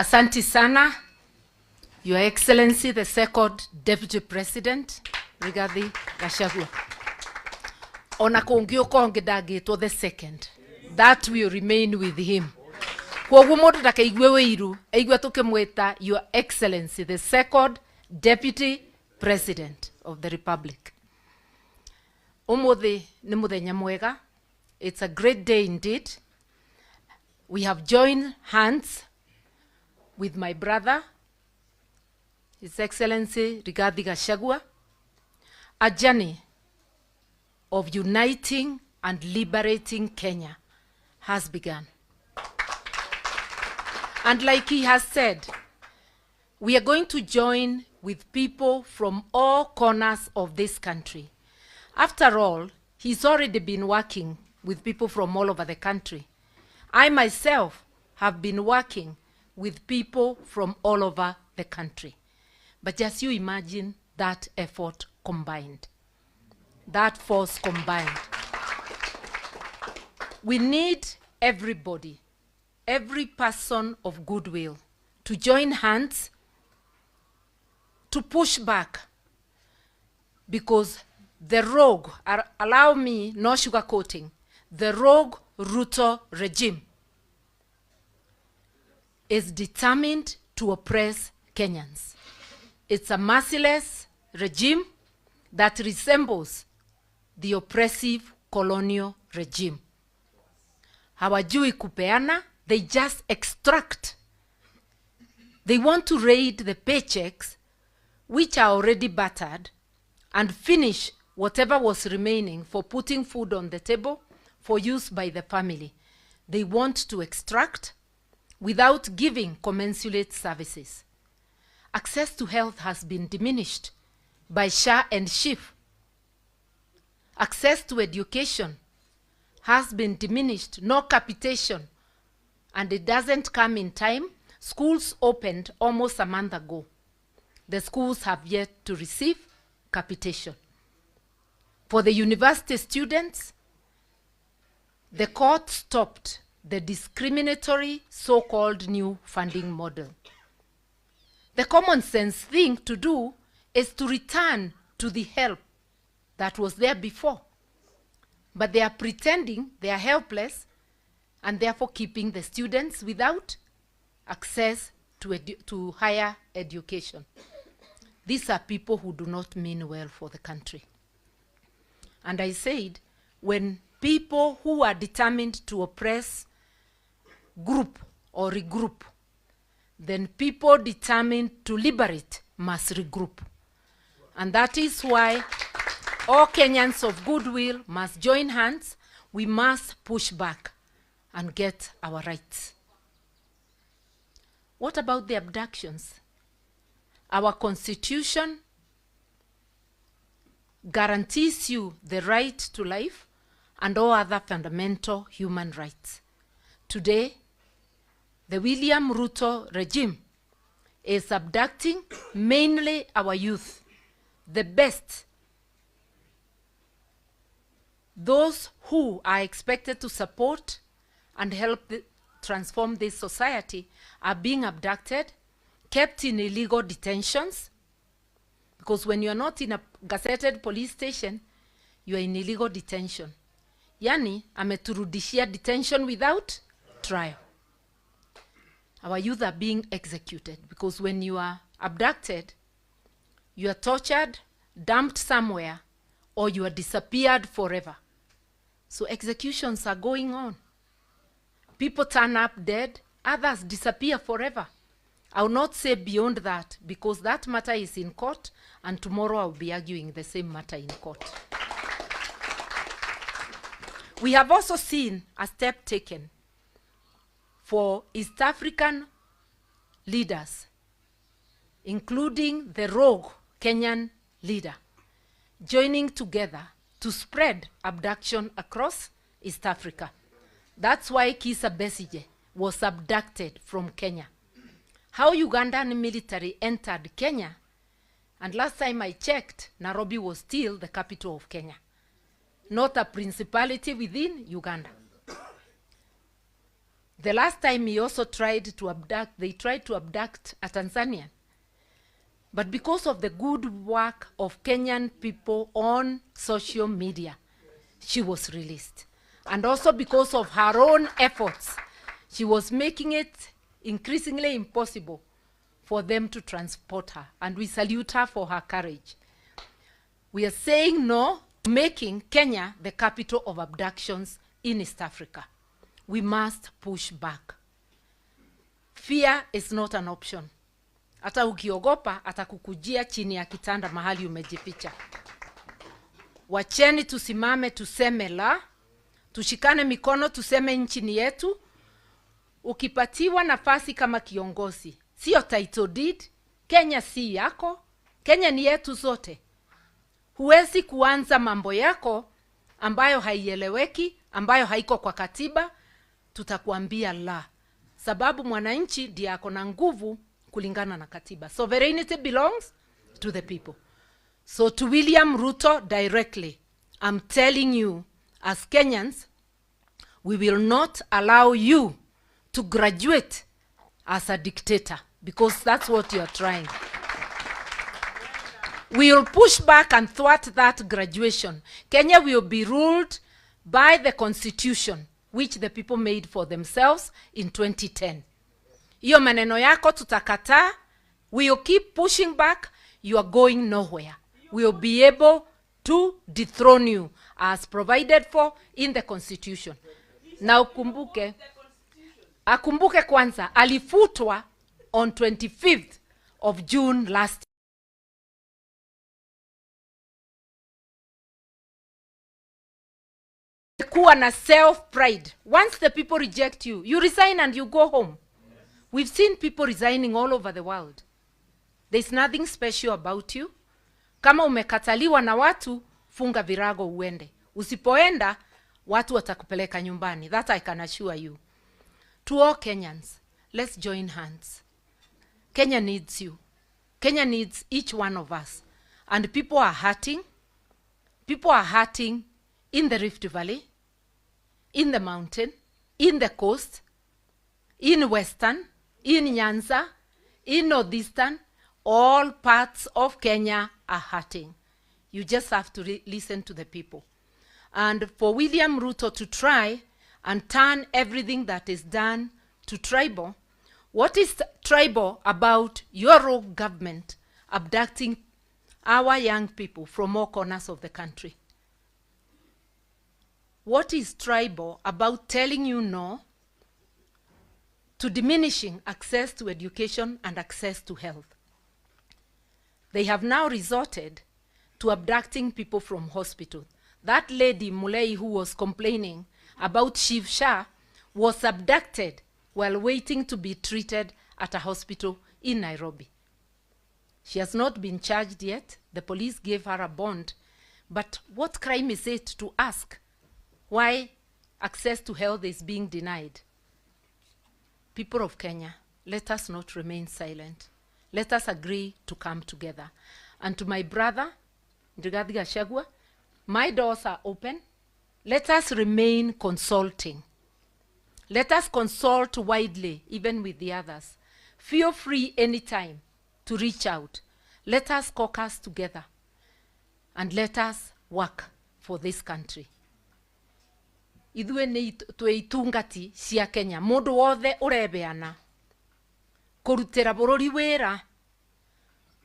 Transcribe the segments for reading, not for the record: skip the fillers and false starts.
Asante sana, Your Excellency, the Second Deputy President, Rigathi Gachagua. Ona kungio konge dagitwo the second, that will remain with him. Kwoguo mundu ndakaigwe wiru, aigwa tukimwita Your Excellency, the Second Deputy President of the Republic. Umuthi ni muthenya mwega. It's a great day indeed. We have joined hands with my brother, His Excellency Rigathi Gachagua, a journey of uniting and liberating Kenya has begun. And like he has said, we are going to join with people from all corners of this country. After all, he's already been working with people from all over the country. I myself have been working with people from all over the country. But just you imagine that effort combined, that force combined. We need everybody, every person of goodwill, to join hands to push back, because the rogue, allow me no sugarcoating, the rogue Ruto regime is determined to oppress Kenyans. It's a merciless regime that resembles the oppressive colonial regime. Hawajui kupeana, they just extract. They want to raid the paychecks, which are already battered, and finish whatever was remaining for putting food on the table for use by the family. They want to extract without giving commensurate services. Access to health has been diminished by SHA and SHIF. Access to education has been diminished, no capitation, and it doesn't come in time. Schools opened almost a month ago. The schools have yet to receive capitation. For the university students, the court stopped the discriminatory so-called new funding model. The common sense thing to do is to return to the help that was there before. But they are pretending they are helpless and therefore keeping the students without access to higher education. These are people who do not mean well for the country. And I said, when people who are determined to oppress group or regroup, then people determined to liberate must regroup. And that is why all Kenyans of goodwill must join hands. We must push back and get our rights. What about the abductions? Our constitution guarantees you the right to life and all other fundamental human rights. Today, the William Ruto regime is abducting mainly our youth, the best, those who are expected to support and help transform this society are being abducted, kept in illegal detentions, because when you are not in a gazetted police station, you are in illegal detention. Yani, ameturudishia detention without trial. Our youth are being executed because when you are abducted, you are tortured, dumped somewhere, or you are disappeared forever. So executions are going on. People turn up dead, others disappear forever. I will not say beyond that, because that matter is in court, and tomorrow I will be arguing the same matter in court. We have also seen a step taken for East African leaders, including the rogue Kenyan leader, joining together to spread abduction across East Africa. That's why Kizza Besigye was abducted from Kenya. How Ugandan military entered Kenya, and last time I checked, Nairobi was still the capital of Kenya, not a principality within Uganda. The last time he also tried to abduct, they tried to abduct a Tanzanian. But because of the good work of Kenyan people on social media, she was released. And also because of her own efforts, she was making it increasingly impossible for them to transport her. And we salute her for her courage. We are saying no to making Kenya the capital of abductions in East Africa. We must push back. Fear is not an option. Hata ukiogopa atakukujia chini ya kitanda mahali umejificha. Wacheni tusimame tuseme la, tushikane mikono tuseme nchi ni yetu. Ukipatiwa nafasi kama kiongozi, sio title deed, Kenya si yako, Kenya ni yetu zote. Huwezi kuanza mambo yako ambayo haieleweki, ambayo haiko kwa katiba, tutakuambia la. Sababu mwananchi ndiye ako na nguvu kulingana na katiba. Sovereignty belongs to the people. So to William Ruto directly, I'm telling you, as Kenyans, we will not allow you to graduate as a dictator, because that's what you're trying. We will push back and thwart that graduation. Kenya will be ruled by the constitution which the people made for themselves in 2010. Iyo maneno yako tutakataa. We will keep pushing back. You are going nowhere. We will be able to dethrone you as provided for in the constitution. Na akumbuke kwanza, alifutwa on 25th of June last year. Kuwa na self-pride. Once the people reject you, you resign and you go home. We've seen people resigning all over the world. There's nothing special about you. Kama umekataliwa na watu, funga virago uende. Usipoenda, watu watakupeleka nyumbani. That I can assure you. To all Kenyans, let's join hands. Kenya needs you. Kenya needs each one of us. And people are hurting. People are hurting in the Rift Valley, in the mountain, in the coast, in Western, in Nyanza, in Northeastern. All parts of Kenya are hurting. You just have to listen to the people. And for William Ruto to try and turn everything that is done to tribal, what is tribal about your rogue government abducting our young people from all corners of the country? What is tribal about telling you no to diminishing access to education and access to health? They have now resorted to abducting people from hospital. That lady, Mulei, who was complaining about Shiv Shah, was abducted while waiting to be treated at a hospital in Nairobi. She has not been charged yet. The police gave her a bond. But what crime is it to ask why access to health is being denied? People of Kenya, let us not remain silent. Let us agree to come together. And to my brother, Gachagua, my doors are open. Let us remain consulting. Let us consult widely, even with the others. Feel free anytime to reach out. Let us caucus together. And let us work for this country. Idue ni tuitungati cia Kenya. Mundu wothe urebeana. Kurutira bururi wira.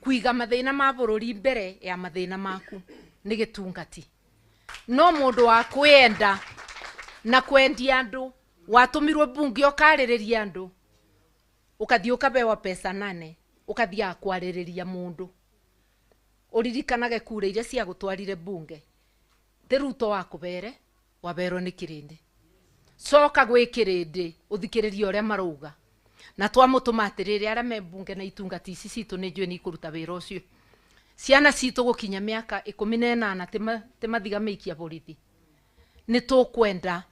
Kuiga mathina ma bururi mbere ya mathina maku. Ni gitungati. No mundu wa kwenda na kwendia andu. Watumirwe bunge ukaririria andu. Ukathii ukabewa pesa 8. Ukathii akwaririria mundu. Uririkanage kura iria cia gutwarire bunge. Ruto wakubere. Wabero ni Kirindi. Soka gwe Kirindi. Uthikiriria uria marauga. Na twamutumatiriri aria membunge na itungati ici citu ni njue ni kuruta wira ucio. Ciana citu gukinya miaka 18 timathigamikia borithi. Ni tukwenda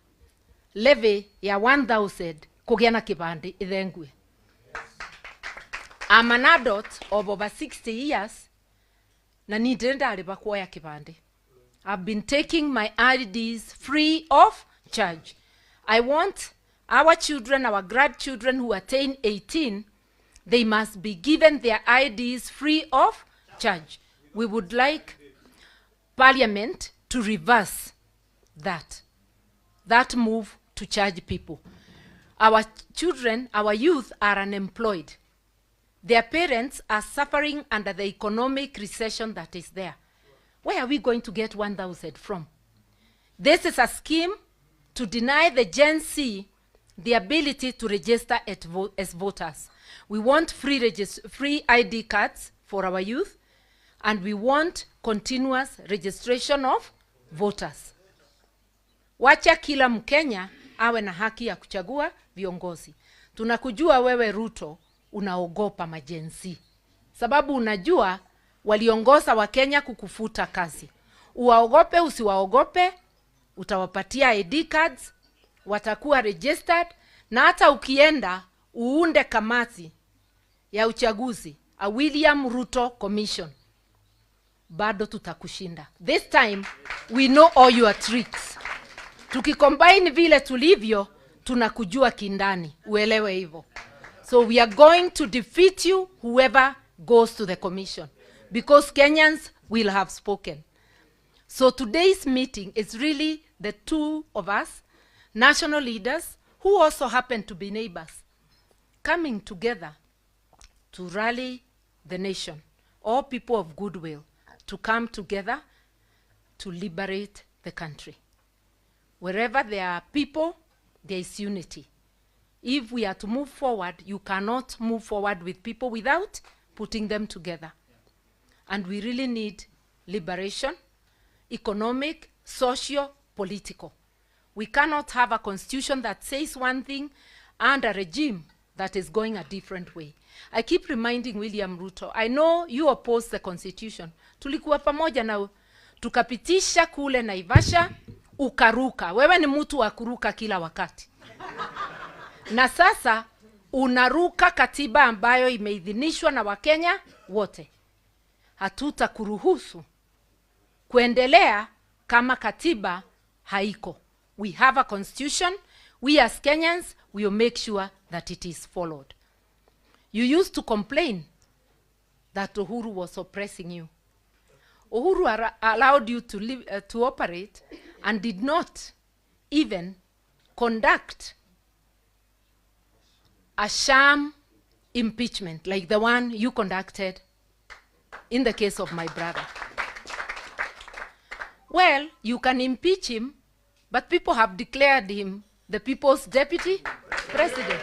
levy ya 1000 kugia na kibandi ithengue. I'm an adult of over 60 years na ni ndari bakuoya kibandi. I've been taking my IDs free of charge. I want Our children, our grandchildren who attain 18, they must be given their IDs free of charge. We would like Parliament to reverse that move to charge people. Our children, our youth are unemployed. Their parents are suffering under the economic recession that is there. Where are we going to get 1,000 from? This is a scheme to deny the Gen Z the ability to register as voters. We want free ID cards for our youth, and we want continuous registration of voters. Wacha kila Mkenya awe na haki ya kuchagua viongozi. Tunakujua wewe Ruto unaogopa majenzi, sababu unajua waliongoza wa Kenya kukufuta kazi. Uwaogope usiwaogope, utawapatia ID cards, watakuwa registered, na hata ukienda uunde kamati ya uchaguzi, a William Ruto Commission, bado tutakushinda. This time we know all your tricks. Tukicombine vile tulivyo, tunakujua kindani, uelewe hivyo. So we are going to defeat you, whoever goes to the commission, because Kenyans will have spoken. So today's meeting is really the two of us, national leaders, who also happen to be neighbors, coming together to rally the nation, all people of goodwill, to come together to liberate the country. Wherever there are people, there is unity. If we are to move forward, you cannot move forward with people without putting them together. And we really need liberation, economic, social, political. We cannot have a constitution that says one thing and a regime that is going a different way. I keep reminding William Ruto, I know you oppose the constitution. Tulikuwa pamoja na tukapitisha kule Naivasha, ukaruka. Wewe ni mtu wa kuruka kila wakati. Na sasa unaruka katiba ambayo imeidhinishwa na Wakenya wote. Hatutakuruhusu kuendelea kama katiba haiko. We have a constitution. We as Kenyans will make sure that it is followed. You used to complain that Uhuru was oppressing you. Uhuru allowed you to live, to operate, and did not even conduct a sham impeachment like the one you conducted in the case of my brother. Well, you can impeach him, but people have declared him the people's deputy president.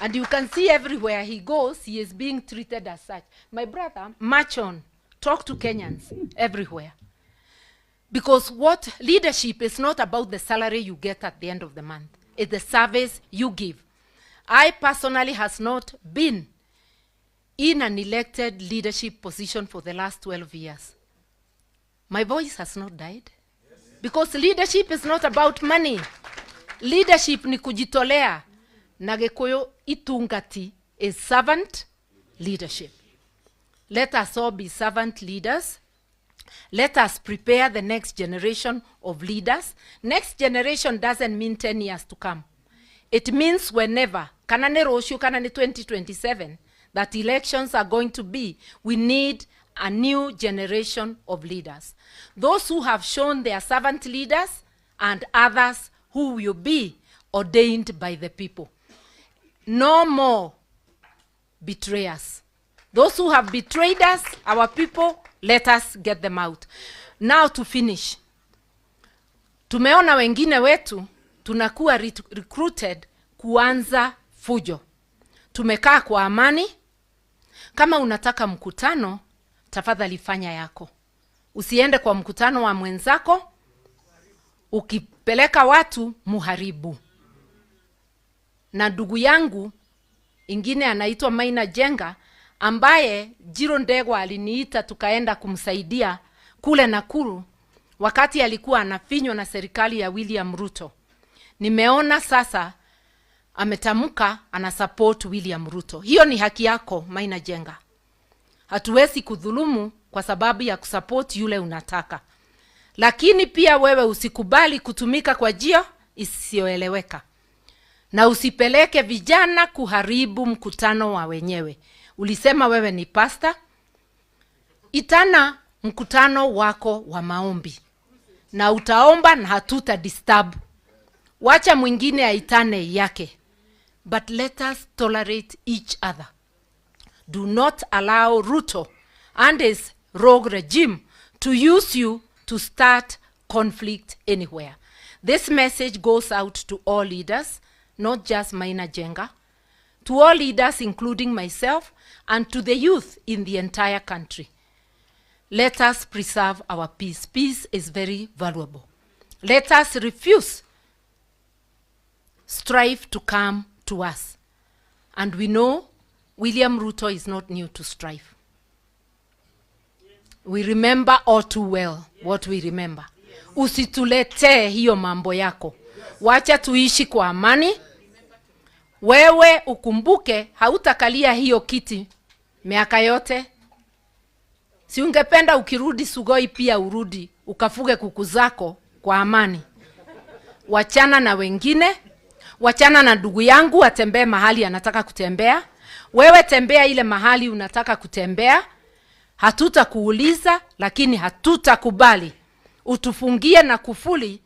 And you can see everywhere he goes, he is being treated as such. My brother, march on, talk to Kenyans everywhere. Because what leadership is not about the salary you get at the end of the month. It's the service you give. I personally has not been in an elected leadership position for the last 12 years. My voice has not died. Because leadership is not about money. Leadership ni kujitolea. Nagekoyo itungati is servant leadership. Let us all be servant leaders. Let us prepare the next generation of leaders. Next generation doesn't mean 10 years to come. It means whenever, kanane roshu kanane 2027, that elections are going to be, we need a new generation of leaders. Those who have shown their servant leaders and others who will be ordained by the people. No more betrayers. Those who have betrayed us, our people, let us get them out. Now to finish. Tumeona wengine wetu, tunakuwa recruited kuanza fujo. Tumekaa kwa amani. Kama unataka mkutano, tafadhali fanya yako. Usiende kwa mkutano wa mwenzako, ukipeleka watu muharibu. Na ndugu yangu ingine anaitwa Maina Jenga, ambaye Jiro Ndegwa aliniita tukaenda kumsaidia kule Nakuru wakati alikuwa anafinywa na serikali ya William Ruto. Nimeona sasa ametamuka ana support William Ruto. Hiyo ni haki yako, Maina Jenga. Hatuwezi kudhulumu kwa sababu ya kusupport yule unataka. Lakini pia wewe usikubali kutumika kwa njia isiyoeleweka. na usipeleke vijana kuharibu mkutano wa wenyewe. Ulisema wewe ni pastor, itana mkutano wako wa maombi na utaomba na hatuta disturb. Wacha mwingine aitane yake. But let us tolerate each other. Do not allow Ruto and his rogue regime to use you to start conflict anywhere. This message goes out to all leaders, not just Maina Jenga, to all leaders including myself, and to the youth in the entire country. Let us preserve our peace. Peace is very valuable. Let us refuse strife to come to us. And we know William Ruto is not new to strife. We remember all too well what we remember. Usitulete hiyo mambo yako. Wacha tuishi kwa amani. Wewe ukumbuke hautakalia hiyo kiti miaka yote. Si ungependa ukirudi Sugoi pia urudi ukafuge kuku zako kwa amani. Wachana na wengine, wachana na ndugu yangu atembee mahali anataka kutembea. Wewe tembea ile mahali unataka kutembea. Hatutakuuliza, lakini hatutakubali utufungie na kufuli.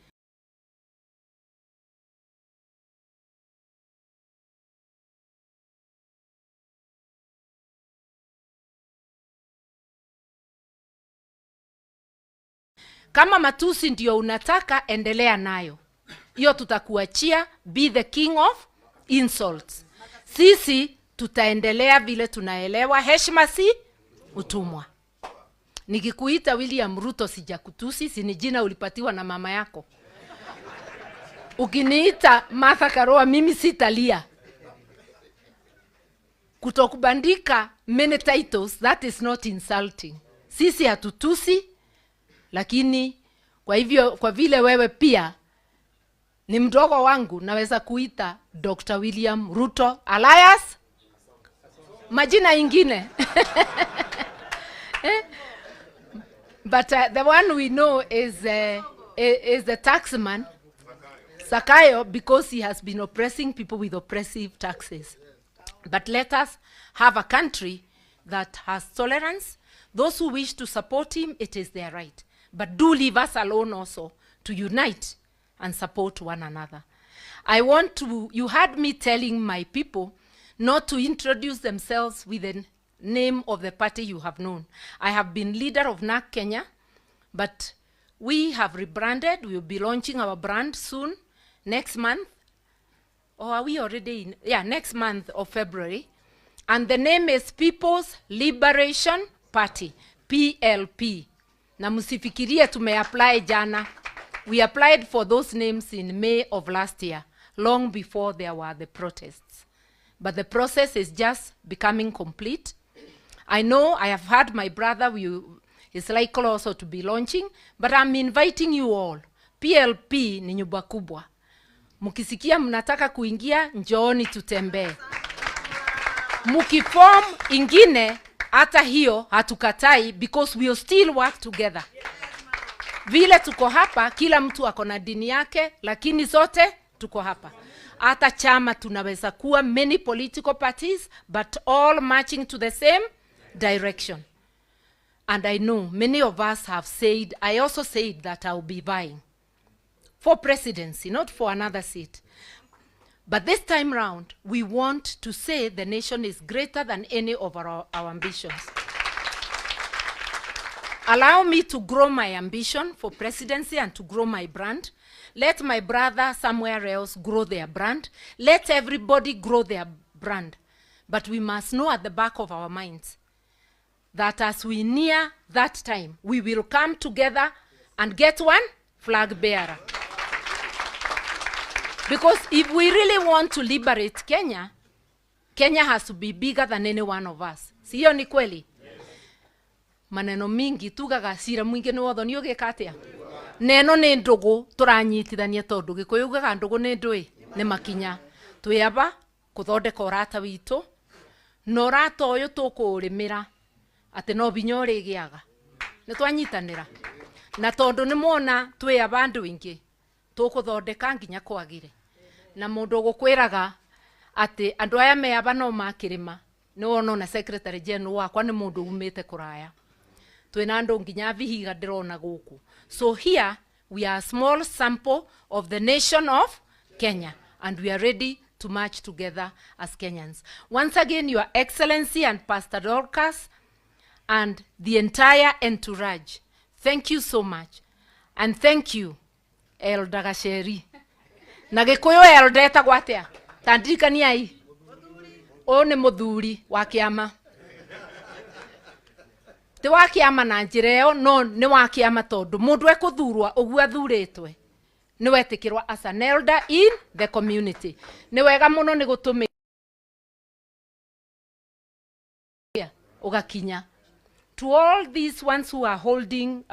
Kama matusi ndio unataka, endelea nayo. Hiyo tutakuachia. Be the king of insults. Sisi tutaendelea vile tunaelewa heshima si utumwa. Nikikuita William Ruto sijakutusi, si ni jina ulipatiwa na mama yako. Ukiniita Martha Karua mimi sitalia. Kutokubandika many titles, that is not insulting. Sisi hatutusi, lakini kwa vile wewe pia ni mdogo wangu, naweza kuita Dr. William Ruto alias majina ingine. But the one we know is the taxman, Zakayo, because he has been oppressing people with oppressive taxes. But let us have a country that has tolerance. Those who wish to support him, it is their right. But do leave us alone also to unite and support one another. You heard me telling my people not to introduce themselves with the name of the party you have known. I have been leader of NAC Kenya, but we have rebranded. We will be launching our brand soon, next month. Or are we already in? Yeah, next month of February. And the name is People's Liberation Party, PLP. Na musifikirie tumeapply jana. We applied for those names in May of last year, long before there were the protests. But the process is just becoming complete. I know I have heard my brother is likely also to be launching, but I'm inviting you all. PLP ni nyumba kubwa. Mukisikia mnataka kuingia, njooni tutembee. Mukiform ingine, hata hiyo hatukatai, because we will still work together. Vile tuko hapa, kila mtu ako na dini yake, lakini zote tuko hapa. Hata chama tunaweza kuwa many political parties, but all marching to the same direction. And I know many of us have said, I also said that I'll be vying for presidency, not for another seat. But this time round, we want to say the nation is greater than any of our ambitions. Allow me to grow my ambition for presidency and to grow my brand. Let my brother somewhere else grow their brand. Let everybody grow their brand. But we must know at the back of our minds that as we near that time, we will come together and get one flag bearer. Because if we really want to liberate Kenya, Kenya has to be bigger than any one of us. Siyo ni kweli? Yes. Maneno mingi tugaga sira mwingi ni wotho ni ugikatia. Neno ni ndugu turanyitithania tondu gikuyu ugaga ndugu ni ndui ni makinya. Tuyaba kuthondeka urata witu. No urata uyu tukurimira ati no binya urigiaga. Ni twanyitanira. Na tondu ni muona tuyaba andu ingi tukuthondeka nginya kwagire. na mundu gukwiraga ati andu aya me aba no makirima ni wono na secretary general wakwa ni mundu umite kuraya twina andu nginya vihiga ndirona guku. So here we are a small sample of the nation of Kenya, and we are ready to march together as Kenyans. Once again, Your Excellency and Pastor Dorcas and the entire entourage, thank you so much. And thank you, Elder Gacheri. Na Gikuyu Elder etagwo atia? Tandirikaniai. Uyu ni muthuri wa kiama. Ti wa kiama na njira iyo, no ni wa kiama tondu mundu ekuthurwa uguo athuritwe ni wetikirwa as an elder in the community. Ni wega muno ni gutumi ugakinya to all these ones who are holding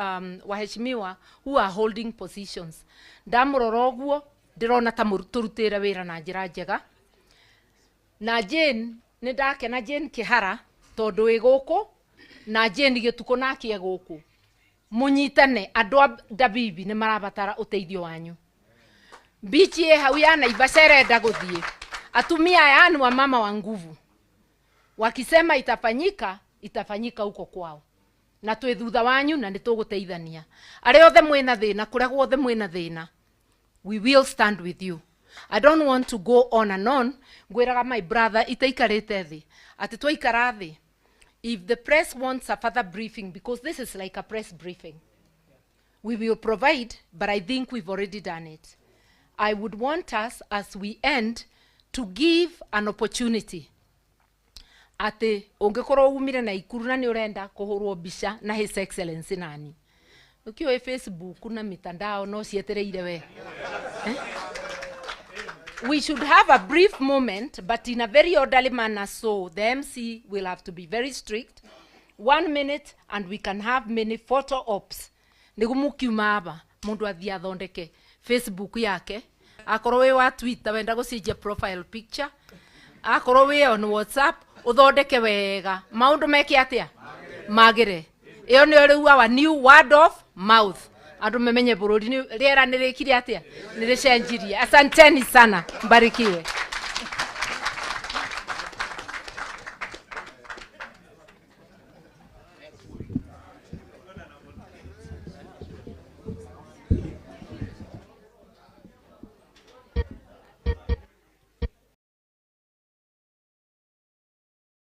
waheshimiwa who are holding positions. Ndamurora uguo ndirona ta turutire wira na njira njega. Na Jane ni ndakena Jane Kihara tondu wi guku na Jane gituko nakie guku. Munyitane andu a Dabibi ni marabatara uteithio wanyu. Bichi hau ya Naivasha irenda guthie. Atumia aya ni wa mama wa nguvu. Wakisema itafanyika huko kwao. Na twi thutha wanyu na nituguteithania. Ari othe mwina thina kuria guothe mwina thina. We will stand with you. I don't want to go on and on. Ngwiraga my brother itaikarite thi. Ati twaikara thi. If the press wants a further briefing, because this is like a press briefing, we will provide, but I think we've already done it. I would want us, as we end, to give an opportunity. Ati ungekorwo umire na Ikuru na ni urenda kuhurwo bisha na His Excellency nani. Ukiwa Facebook na mitandao no cietereire we. We should have a brief moment, but in a very orderly manner, so the MC will have to be very strict. 1 minute, and we can have many photo ops. Nigumukiuma aba mundu athia athondeke Facebook yake, akorwo wi wa Twitter wenda gucenjia profile picture, akorwo wi on WhatsApp uthondeke wega, maundu meke atia magire. Iyo ni riu our new word of mouth. Andu memenye bururi ni riera ni rikiri atia ni ricenjirie. Asanteni sana, mbarikiwe.